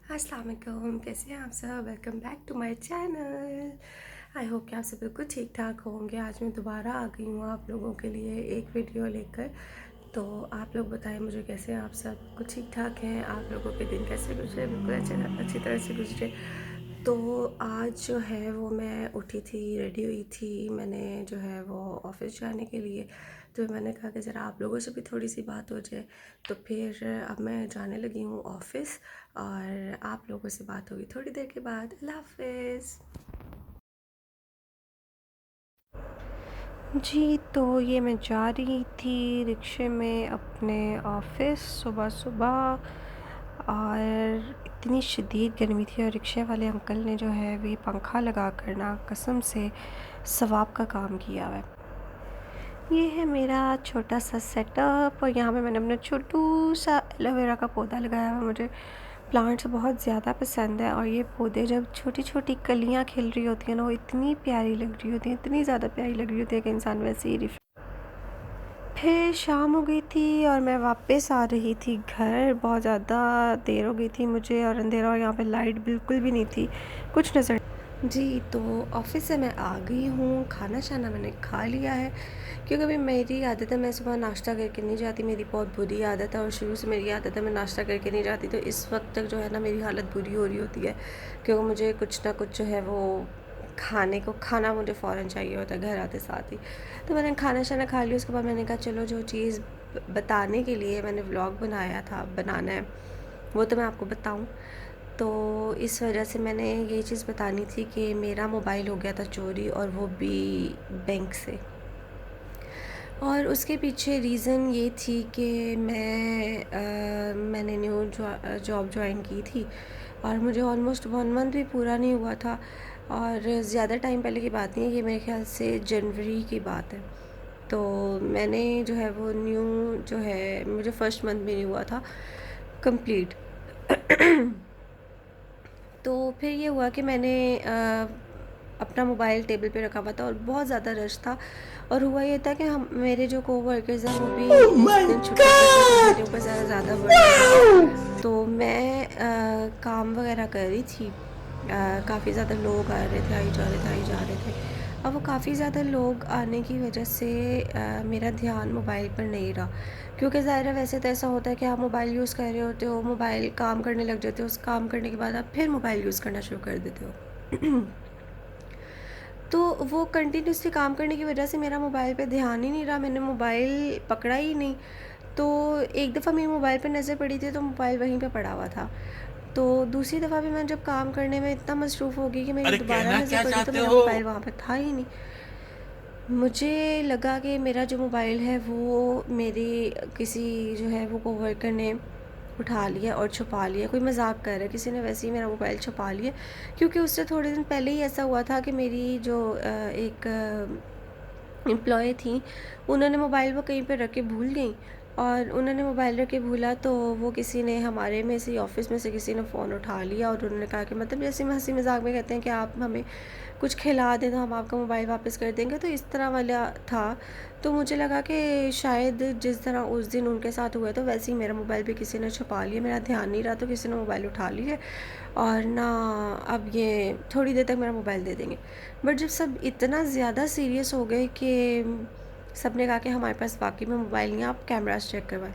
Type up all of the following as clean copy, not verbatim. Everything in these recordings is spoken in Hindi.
अस्सलाम वालेकुम, कैसे हैं आप सब। Welcome back to my channel. I hope कि आप सब बिल्कुल ठीक ठाक होंगे। आज मैं दोबारा आ गई हूँ आप लोगों के लिए एक वीडियो लेकर। तो आप लोग बताएं मुझे कैसे हैं आप सब, कुछ ठीक ठाक हैं। आप लोगों के दिन कैसे गुजरे, बिल्कुल अच्छी तरह से गुजरे। तो आज जो है वो मैं उठी थी, रेडी हुई थी, मैंने जो है वो ऑफ़िस जाने के लिए। तो मैंने कहा कि ज़रा आप लोगों से भी थोड़ी सी बात हो जाए। तो फिर अब मैं जाने लगी हूँ ऑफ़िस और आप लोगों से बात होगी थोड़ी देर के बाद। अल्लाह हाफ़िज़। जी, तो ये मैं जा रही थी रिक्शे में अपने ऑफ़िस सुबह सुबह, और इतनी शदीद गर्मी थी और रिक्शे वाले अंकल ने जो है वो पंखा लगा कर ना कसम से सवाब का काम किया हुआ है। ये है मेरा छोटा सा सेटअप और यहाँ पे मैंने अपना छोटू सा एलोवेरा का पौधा लगाया हुआ है। मुझे प्लांट्स बहुत ज़्यादा पसंद है और ये पौधे जब छोटी छोटी कलियाँ खिल रही होती हैं ना, वो इतनी प्यारी लग रही होती हैं, इतनी ज़्यादा प्यारी लग रही होती है कि इंसान वैसे ही। फिर शाम हो गई थी और मैं वापस आ रही थी घर। बहुत ज़्यादा देर हो गई थी मुझे और अंधेरा, और यहाँ पे लाइट बिल्कुल भी नहीं थी, कुछ नज़र। जी, तो ऑफ़िस से मैं आ गई हूँ, खाना शाना मैंने खा लिया है। क्योंकि अभी मेरी आदत है, मैं सुबह नाश्ता करके नहीं जाती, मेरी बहुत बुरी आदत है और शुरू से मेरी आदत है मैं नाश्ता करके नहीं जाती। तो इस वक्त तक जो है ना मेरी हालत बुरी हो रही होती है, क्योंकि मुझे कुछ ना कुछ जो है वो खाना मुझे फ़ौरन चाहिए होता है घर आते साथ ही। तो मैंने खाना शाना खा लिया। उसके बाद मैंने कहा चलो जो चीज़ बताने के लिए मैंने व्लॉग बनाया था, बनाना है, वो तो मैं आपको बताऊँ। तो इस वजह से मैंने ये चीज़ बतानी थी कि मेरा मोबाइल हो गया था चोरी, और वो भी बैंक से। और उसके पीछे रीज़न ये थी कि मैंने न्यू जॉब ज्वाइन की थी और मुझे ऑलमोस्ट 1 मंथ भी पूरा नहीं हुआ था, और ज़्यादा टाइम पहले की बात नहीं है, ये मेरे ख्याल से जनवरी की बात है। तो मैंने जो है वो न्यू जो है, मुझे फर्स्ट मंथ भी नहीं हुआ था कंप्लीट। तो फिर ये हुआ कि मैंने अपना मोबाइल टेबल पे रखा हुआ था और बहुत ज़्यादा रश था। और हुआ ये था कि हम मेरे जो कोवर्कर्स हैं वो भी उस दिन छुट्टी पर थे, तो मेरे ऊपर ज़्यादा बर्डन था। तो मैं काम वगैरह कर रही थी। काफ़ी ज़्यादा लोग आ रहे थे, आई जा रहे थे। अब वो काफ़ी ज़्यादा लोग आने की वजह से मेरा ध्यान मोबाइल पर नहीं रहा, क्योंकि ज़ाहिर है वैसे तो ऐसा होता है कि आप मोबाइल यूज़ कर रहे होते हो, मोबाइल काम करने लग जाते हो, उस काम करने के बाद आप फिर मोबाइल यूज़ करना शुरू कर देते हो। तो वो कंटिन्यूसली काम करने की वजह से मेरा मोबाइल पे ध्यान ही नहीं रहा, मैंने मोबाइल पकड़ा ही नहीं। तो एक दफ़ा मेरी मोबाइल पे नज़र पड़ी थी तो मोबाइल वहीं पे पड़ा हुआ था। तो दूसरी दफ़ा भी मैं जब काम करने में इतना मसरूफ़ हो गई कि मेरी अरे दोबारा कहना नज़र क्या पड़ी तो चाहते मेरा हो? मोबाइल वहाँ पे था ही नहीं। मुझे लगा कि मेरा जो मोबाइल है वो मेरी किसी जो है वो कोवर्कर ने उठा लिया और छुपा लिया, कोई मजाक कर रहा है, किसी ने वैसे ही मेरा मोबाइल छुपा लिया। क्योंकि उससे थोड़े दिन पहले ही ऐसा हुआ था कि मेरी जो एक एम्प्लॉय थी, उन्होंने मोबाइल वो कहीं पे रख के भूल गई, और उन्होंने मोबाइल रख के भूला तो वो किसी ने हमारे में से ऑफ़िस में से किसी ने फ़ोन उठा लिया और उन्होंने कहा कि मतलब जैसे हम हंसी मजाक में कहते हैं कि आप हमें कुछ खिला दें तो हम आपका मोबाइल वापस कर देंगे, तो इस तरह वाला था। तो मुझे लगा कि शायद जिस तरह उस दिन उनके साथ हुआ तो वैसे ही मेरा मोबाइल भी किसी ने छुपा लिया, मेरा ध्यान नहीं रहा तो किसी ने मोबाइल उठा लिया, और ना अब ये थोड़ी देर तक मेरा मोबाइल दे देंगे। बट जब सब इतना ज़्यादा सीरियस हो गए कि सब ने कहा कि हमारे पास वाकई में मोबाइल नहीं है, आप कैमरास चेक करवाएं।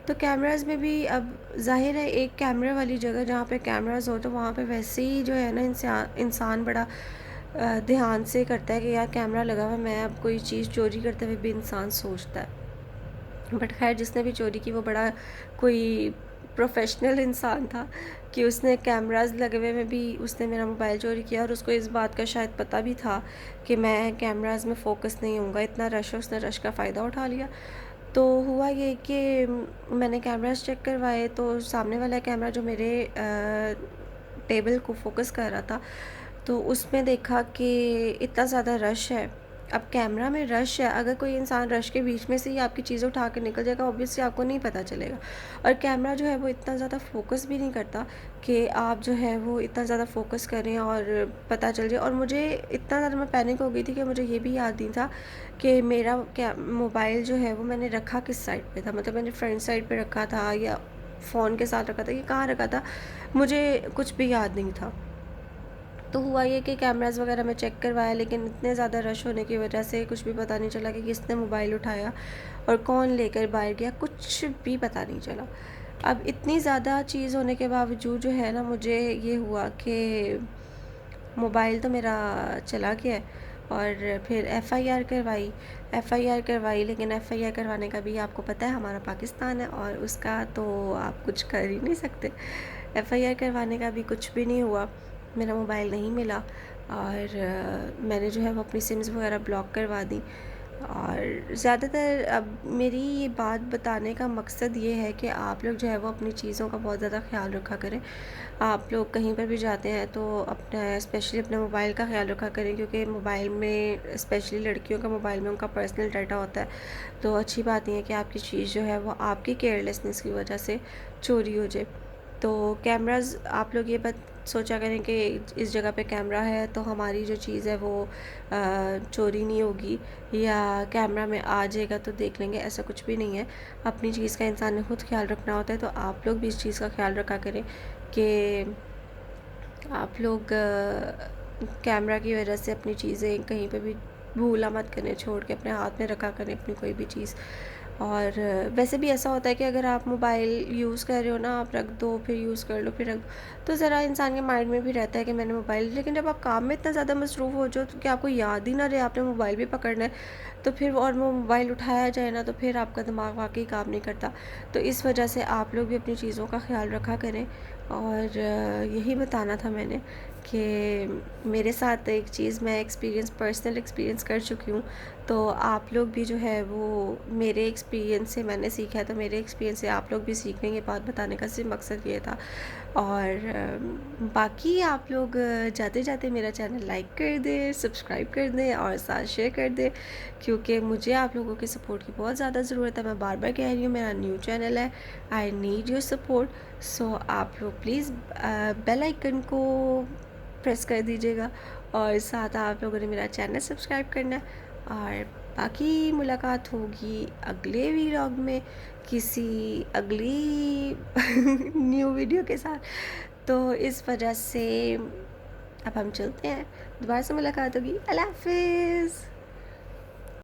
तो कैमरास में भी अब ज़ाहिर है एक कैमरे वाली जगह जहाँ पे कैमरास हो तो वहाँ पे वैसे ही जो है ना इंसान बड़ा ध्यान से करता है कि यार कैमरा लगा हुआ है, मैं अब कोई चीज़ चोरी करते हुए भी इंसान सोचता है। बट खैर जिसने भी चोरी की वो बड़ा कोई प्रोफेशनल इंसान था कि उसने कैमरास लगे हुए में भी उसने मेरा मोबाइल चोरी किया, और उसको इस बात का शायद पता भी था कि मैं कैमरास में फ़ोकस नहीं होऊंगा, इतना रश है, उसने रश का फ़ायदा उठा लिया। तो हुआ ये कि मैंने कैमरास चेक करवाए तो सामने वाला कैमरा जो मेरे टेबल को फोकस कर रहा था, तो उसमें देखा कि इतना ज़्यादा रश है। अब कैमरा में रश है, अगर कोई इंसान रश के बीच में से ही आपकी चीज़ उठा के निकल जाएगा, ऑब्वियसली आपको नहीं पता चलेगा। और कैमरा जो है वो इतना ज़्यादा फोकस भी नहीं करता कि आप जो है वो इतना ज़्यादा फोकस करें और पता चल जाए। और मुझे इतना ज़्यादा मैं पैनिक हो गई थी कि मुझे ये भी याद नहीं था कि मेरा क्या मोबाइल जो है वो मैंने रखा किस साइड पे था, मतलब मैंने फ्रंट साइड पे रखा था या फ़ोन के साथ रखा था कि कहाँ रखा था, मुझे कुछ भी याद नहीं था। तो हुआ ये कि कैमराज़ वगैरह मैं चेक करवाया, लेकिन इतने ज़्यादा रश होने की वजह से कुछ भी पता नहीं चला कि किसने मोबाइल उठाया और कौन लेकर बाहर गया, कुछ भी पता नहीं चला। अब इतनी ज़्यादा चीज़ होने के बावजूद जो है ना, मुझे ये हुआ कि मोबाइल तो मेरा चला गया है। और फिर एफ़आईआर करवाई, लेकिन एफ़आईआर करवाने का भी आपको पता है हमारा पाकिस्तान है और उसका तो आप कुछ कर ही नहीं सकते। एफ़आईआर करवाने का भी कुछ भी नहीं हुआ, मेरा मोबाइल नहीं मिला और मैंने जो है वो अपनी सिम्स वगैरह ब्लॉक करवा दी। और ज़्यादातर अब मेरी ये बात बताने का मकसद ये है कि आप लोग जो है वो अपनी चीज़ों का बहुत ज़्यादा ख्याल रखा करें। आप लोग कहीं पर भी जाते हैं तो अपना स्पेशली अपने मोबाइल का ख्याल रखा करें, क्योंकि मोबाइल में स्पेशली लड़कियों का मोबाइल में उनका पर्सनल डाटा होता है। तो अच्छी बात नहीं है कि आपकी चीज़ जो है वो आपकी केयरलेसनेस की वजह से चोरी हो जाए। तो कैमराज़ आप लोग ये बात सोचा करें कि इस जगह पे कैमरा है तो हमारी जो चीज़ है वो चोरी नहीं होगी या कैमरा में आ जाएगा तो देख लेंगे, ऐसा कुछ भी नहीं है। अपनी चीज़ का इंसान ने खुद ख्याल रखना होता है, तो आप लोग भी इस चीज़ का ख्याल रखा करें कि आप लोग कैमरा की वजह से अपनी चीज़ें कहीं पे भी भूला मत करें, छोड़ के अपने हाथ में रखा करें अपनी कोई भी चीज़। और वैसे भी ऐसा होता है कि अगर आप मोबाइल यूज़ कर रहे हो ना, आप रख दो फिर यूज़ कर लो फिर रख दो, तो ज़रा इंसान के माइंड में भी रहता है कि मैंने मोबाइल, लेकिन जब आप काम में इतना ज़्यादा मसरूफ़ हो जाओ तो कि आपको याद ही ना रहे आपने मोबाइल भी पकड़ना है, तो फिर और वो मोबाइल उठाया जाए ना तो फिर आपका दिमाग वाकई काम नहीं करता। तो इस वजह से आप लोग भी अपनी चीज़ों का ख्याल रखा करें। और यही बताना था मैंने कि मेरे साथ एक चीज़ मैं पर्सनल एक्सपीरियंस कर चुकी हूँ, तो आप लोग भी जो है वो मेरे एक्सपीरियंस से मैंने सीखा है, तो मेरे एक्सपीरियंस से आप लोग भी सीख लें, ये बात बताने का सिर्फ मकसद ये था। और बाकी आप लोग जाते जाते मेरा चैनल लाइक कर दें, सब्सक्राइब कर दें और साथ शेयर कर दें, क्योंकि मुझे आप लोगों के सपोर्ट की बहुत ज़्यादा ज़रूरत है। मैं बार बार कह रही हूँ, मेरा न्यू चैनल है, आई नीड योर सपोर्ट। सो आप लोग प्लीज़ बेल आइकन को प्रेस कर दीजिएगा और साथ आप लोगों ने मेरा चैनल सब्सक्राइब करना है। और बाकी मुलाकात होगी अगले व्लॉग में किसी अगली न्यू वीडियो के साथ। तो इस वजह से अब हम चलते हैं, दोबारा से मुलाकात होगी। अल्लाह हाफ़िज़।